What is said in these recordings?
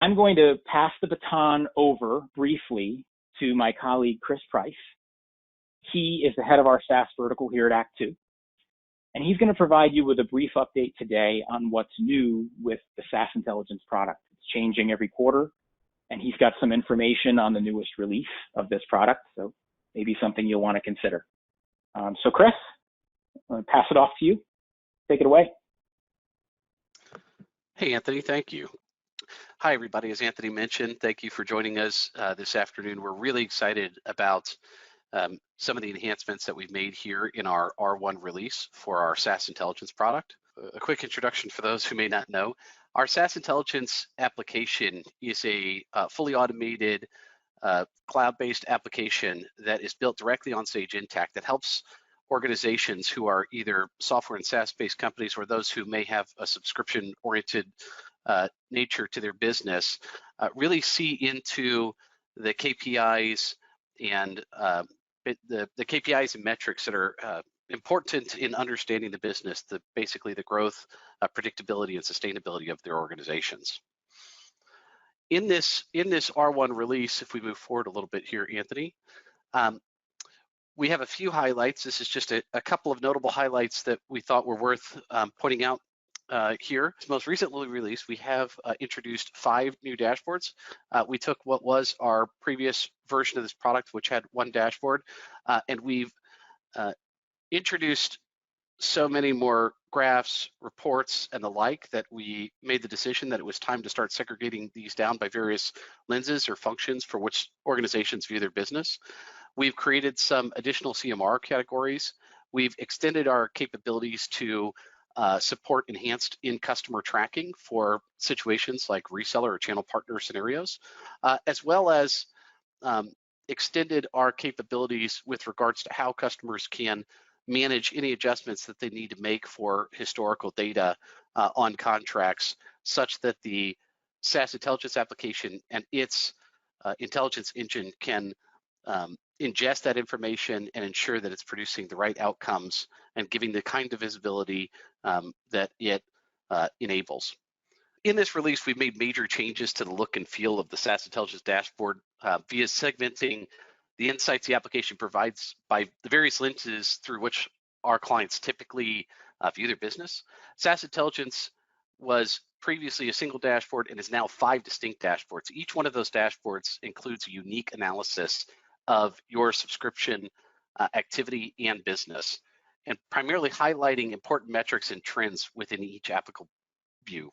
I'm going to pass the baton over briefly to my colleague, Chris Price. He is the head of our SaaS vertical here at AcctTwo, and he's going to provide you with a brief update today on what's new with the SaaS Intelligence product. It's changing every quarter, and he's got some information on the newest release of this product, so maybe something you'll want to consider. So Chris, I'm going to pass it off to you. Take it away. Hey, Anthony, thank you. Hi, everybody. As Anthony mentioned, thank you for joining us this afternoon. We're really excited about some of the enhancements that we've made here in our R1 release for our SaaS Intelligence product. A quick introduction for those who may not know. Our SaaS Intelligence application is a fully automated cloud-based application that is built directly on Sage Intacct that helps organizations who are either software and SaaS-based companies or those who may have a subscription-oriented nature to their business really see into the KPIs and the KPIs and metrics that are important in understanding the business, basically the growth, predictability, and sustainability of their organizations. In this R1 release, if we move forward a little bit here, Anthony, we have a few highlights. This is just a couple of notable highlights that we thought were worth pointing out here. Most recently released, we have introduced 5 new dashboards. We took what was our previous version of this product, which had 1 dashboard, and we've introduced so many more graphs, reports, and the like that we made the decision that it was time to start segregating these down by various lenses or functions for which organizations view their business. We've created some additional CMR categories. We've extended our capabilities to support enhanced in-customer tracking for situations like reseller or channel partner scenarios, as well as extended our capabilities with regards to how customers can manage any adjustments that they need to make for historical data on contracts, such that the SaaS Intelligence application and its intelligence engine can ingest that information and ensure that it's producing the right outcomes and giving the kind of visibility that it enables. In this release, we've made major changes to the look and feel of the SaaS Intelligence dashboard via segmenting the insights the application provides by the various lenses through which our clients typically view their business. SaaS Intelligence was previously a single dashboard and is now 5 distinct dashboards. Each one of those dashboards includes a unique analysis of your subscription activity and business, and primarily highlighting important metrics and trends within each applicable view.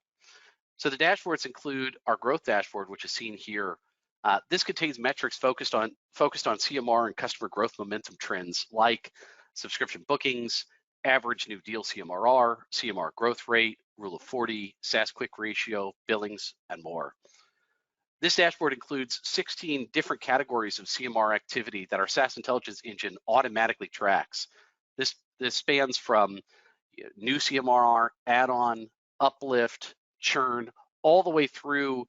So the dashboards include our growth dashboard, which is seen here. This contains metrics focused on CMR and customer growth momentum trends like subscription bookings, average new deal CMRR, CMR growth rate, Rule of 40, SaaS quick ratio, billings, and more. This dashboard includes 16 different categories of CMR activity that our SaaS Intelligence engine automatically tracks. This spans from new CMRR, add-on, uplift, churn, all the way through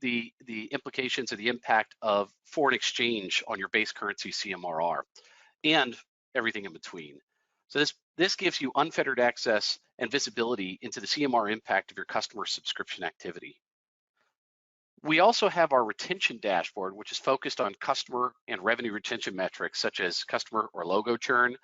the implications of the impact of foreign exchange on your base currency CMRR, and everything in between. So this gives you unfettered access and visibility into the CMR impact of your customer subscription activity. We also have our retention dashboard, which is focused on customer and revenue retention metrics such as customer or logo churn,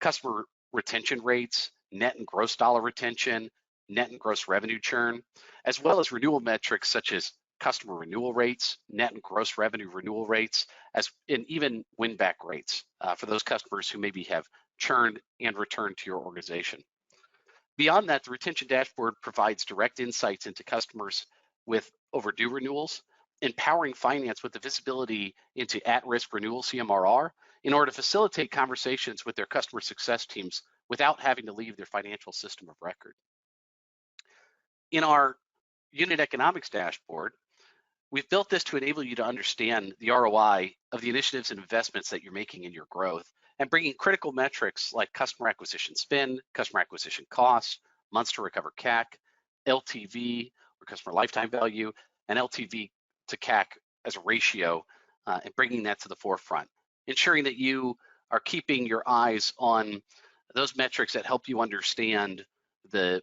customer retention rates, net and gross dollar retention, net and gross revenue churn, as well as renewal metrics such as customer renewal rates, net and gross revenue renewal rates, and even win-back rates for those customers who maybe have churned and returned to your organization. Beyond that, the retention dashboard provides direct insights into customers with overdue renewals, empowering finance with the visibility into at-risk renewal CMRR in order to facilitate conversations with their customer success teams without having to leave their financial system of record. In our unit economics dashboard, we've built this to enable you to understand the ROI of the initiatives and investments that you're making in your growth, and bringing critical metrics like customer acquisition spend, customer acquisition costs, months to recover CAC, LTV, or customer lifetime value, and LTV to CAC as a ratio, and bringing that to the forefront, ensuring that you are keeping your eyes on those metrics that help you understand the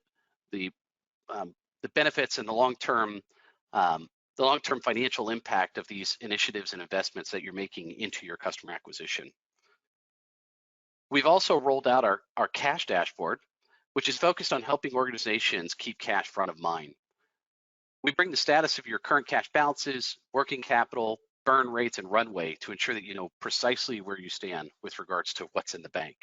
benefits and the long-term the long-term financial impact of these initiatives and investments that you're making into your customer acquisition. We've also rolled out our cash dashboard, which is focused on helping organizations keep cash front of mind. We bring the status of your current cash balances, working capital, burn rates, and runway to ensure that you know precisely where you stand with regards to what's in the bank.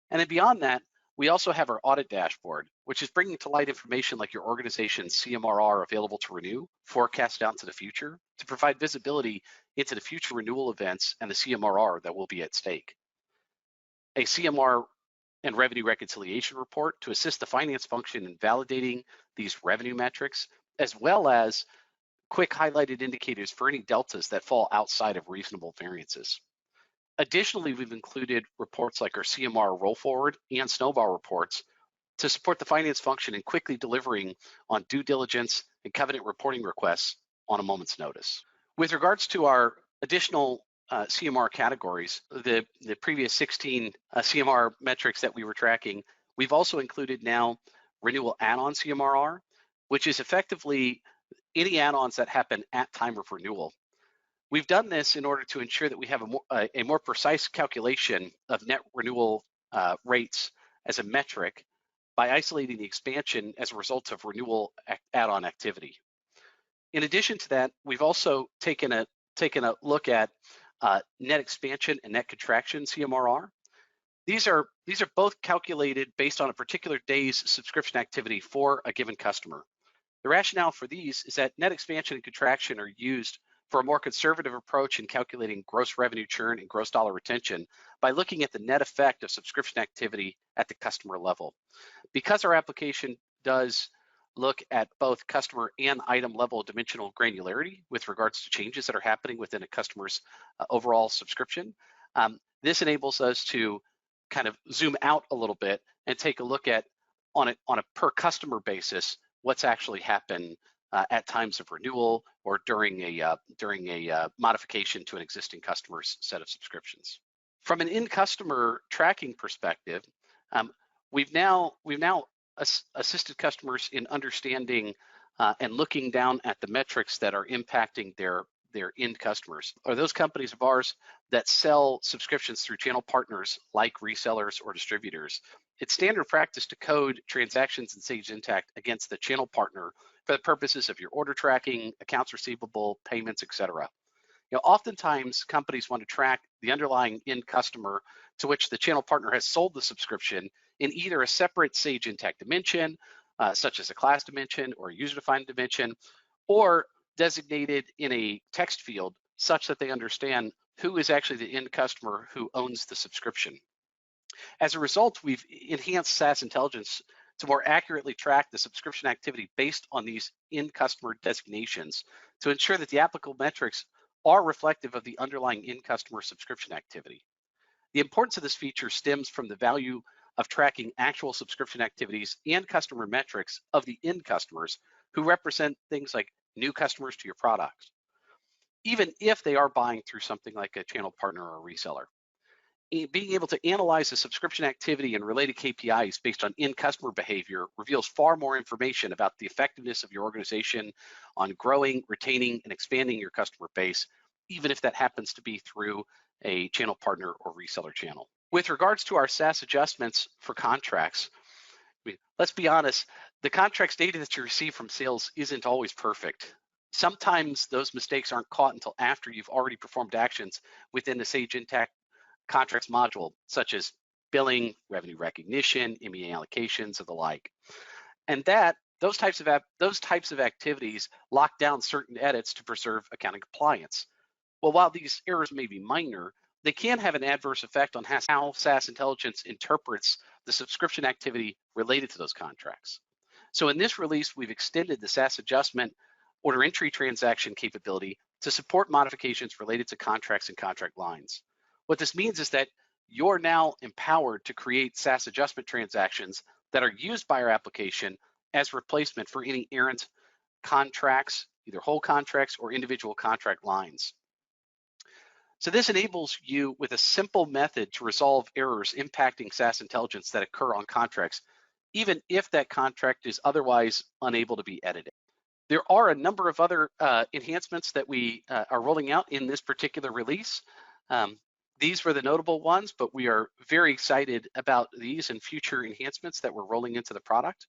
And then beyond that, we also have our audit dashboard, which is bringing to light information like your organization's CMRR available to renew, forecast out to the future, to provide visibility into the future renewal events and the CMRR that will be at stake. A CMR and revenue reconciliation report to assist the finance function in validating these revenue metrics, as well as quick highlighted indicators for any deltas that fall outside of reasonable variances. Additionally, we've included reports like our CMR roll forward and snowball reports to support the finance function in quickly delivering on due diligence and covenant reporting requests on a moment's notice. With regards to our additional CMR categories, the previous 16 CMR metrics that we were tracking, we've also included now renewal add-on CMRR, which is effectively any add-ons that happen at time of renewal. We've done this in order to ensure that we have a more precise calculation of net renewal rates as a metric by isolating the expansion as a result of renewal add-on activity. In addition to that, we've also taken a look at net expansion and net contraction CMRR. These are both calculated based on a particular day's subscription activity for a given customer. The rationale for these is that net expansion and contraction are used for a more conservative approach in calculating gross revenue churn and gross dollar retention by looking at the net effect of subscription activity at the customer level. Because our application does look at both customer and item level dimensional granularity with regards to changes that are happening within a customer's overall subscription, this enables us to kind of zoom out a little bit and take a look at on a per customer basis what's actually happened at times of renewal or during a modification to an existing customer's set of subscriptions. From an in customer tracking perspective, we've now assisted customers in understanding and looking down at the metrics that are impacting their end customers, or those companies of ours that sell subscriptions through channel partners like resellers or distributors. It's standard practice to code transactions in Sage Intacct against the channel partner for the purposes of your order tracking, accounts receivable, payments, etc. Oftentimes companies want to track the underlying end customer to which the channel partner has sold the subscription in either a separate Sage Intacct dimension, such as a class dimension or a user-defined dimension, or designated in a text field such that they understand who is actually the end customer who owns the subscription. As a result, we've enhanced SaaS Intelligence to more accurately track the subscription activity based on these end customer designations to ensure that the applicable metrics are reflective of the underlying end customer subscription activity. The importance of this feature stems from the value of tracking actual subscription activities and customer metrics of the end customers who represent things like new customers to your products, even if they are buying through something like a channel partner or a reseller. Being able to analyze the subscription activity and related KPIs based on end customer behavior reveals far more information about the effectiveness of your organization on growing, retaining, and expanding your customer base, even if that happens to be through a channel partner or reseller channel. With regards to our SaaS adjustments for contracts, let's be honest, the contracts data that you receive from sales isn't always perfect. Sometimes those mistakes aren't caught until after you've already performed actions within the Sage Intacct contracts module, such as billing, revenue recognition, MEA allocations, and the like. And those types of activities lock down certain edits to preserve accounting compliance. Well, while these errors may be minor, they can have an adverse effect on how SaaS Intelligence interprets the subscription activity related to those contracts. So in this release, we've extended the SaaS adjustment order entry transaction capability to support modifications related to contracts and contract lines. What this means is that you're now empowered to create SaaS adjustment transactions that are used by our application as replacement for any errant contracts, either whole contracts or individual contract lines. So this enables you with a simple method to resolve errors impacting SaaS Intelligence that occur on contracts, even if that contract is otherwise unable to be edited. There are a number of other enhancements that we are rolling out in this particular release. These were the notable ones, but we are very excited about these and future enhancements that we're rolling into the product.